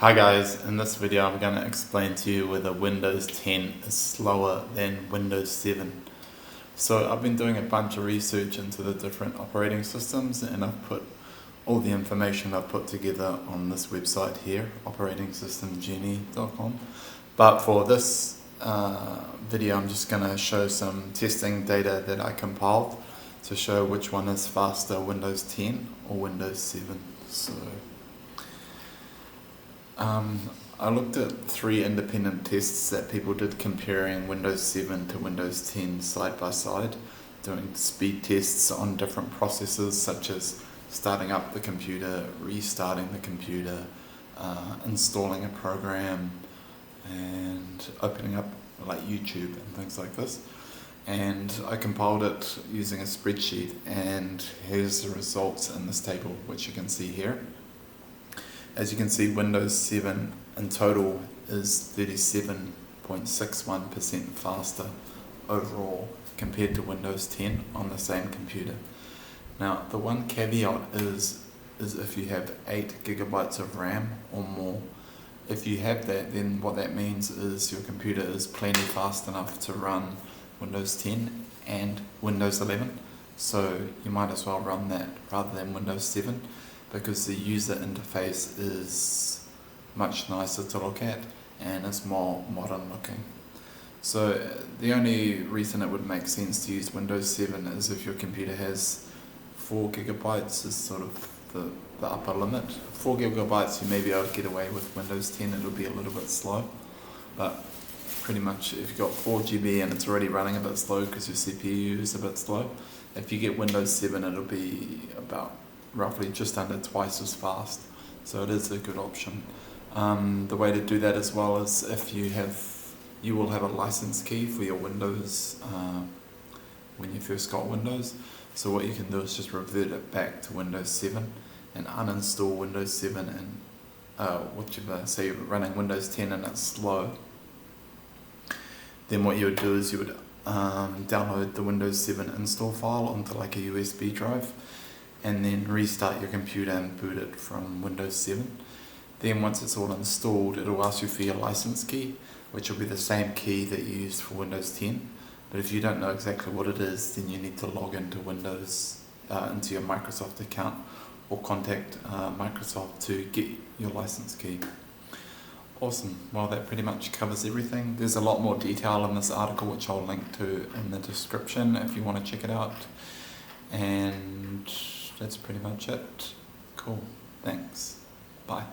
Hi guys, in this video I'm going to explain to you whether Windows 10 is slower than Windows 7. So I've been doing a bunch of research into the different operating systems and I've put all the information I've put together on this website here, operatingsystemgenie.com. But for this video I'm just going to show some testing data that I compiled to show which one is faster, Windows 10 or Windows 7. So I looked at 3 independent tests that people did comparing Windows 7 to Windows 10 side by side, doing speed tests on different processes such as starting up the computer, restarting the computer, installing a program, and opening up like YouTube and things like this. And I compiled it using a spreadsheet, and here's the results in this table, which you can see here. As you can see, Windows 7 in total is 37.61% faster overall compared to Windows 10 on the same computer. Now, the one caveat is if you have 8 gigabytes of RAM or more. If you have that, then what that means is your computer is plenty fast enough to run Windows 10 and Windows 11. So you might as well run that rather than Windows 7. Because the user interface is much nicer to look at and is more modern looking. So the only reason it would make sense to use Windows 7 is if your computer has 4 gigabytes is sort of the upper limit. 4 gigabytes you may be able to get away with. Windows 10 it'll be a little bit slow, but pretty much if you've got 4 GB and it's already running a bit slow because your CPU is a bit slow, if you get Windows 7 it'll be about roughly just under twice as fast, so it is a good option. The way to do that as well is if you will have a license key for your Windows when you first got Windows. So what you can do is just revert it back to Windows 7 and uninstall Windows 7 and whichever, say you're running Windows 10 and it's slow. Then what you would do is you would download the Windows 7 install file onto like a USB drive, and then restart your computer and boot it from Windows 7. Then once it's all installed, it'll ask you for your license key, which will be the same key that you used for Windows 10. But if you don't know exactly what it is, then you need to log into Windows, into your Microsoft account, or contact Microsoft to get your license key. Awesome. Well, that pretty much covers everything. There's a lot more detail in this article, which I'll link to in the description if you want to check it out. And that's pretty much it. Cool. Thanks. Bye.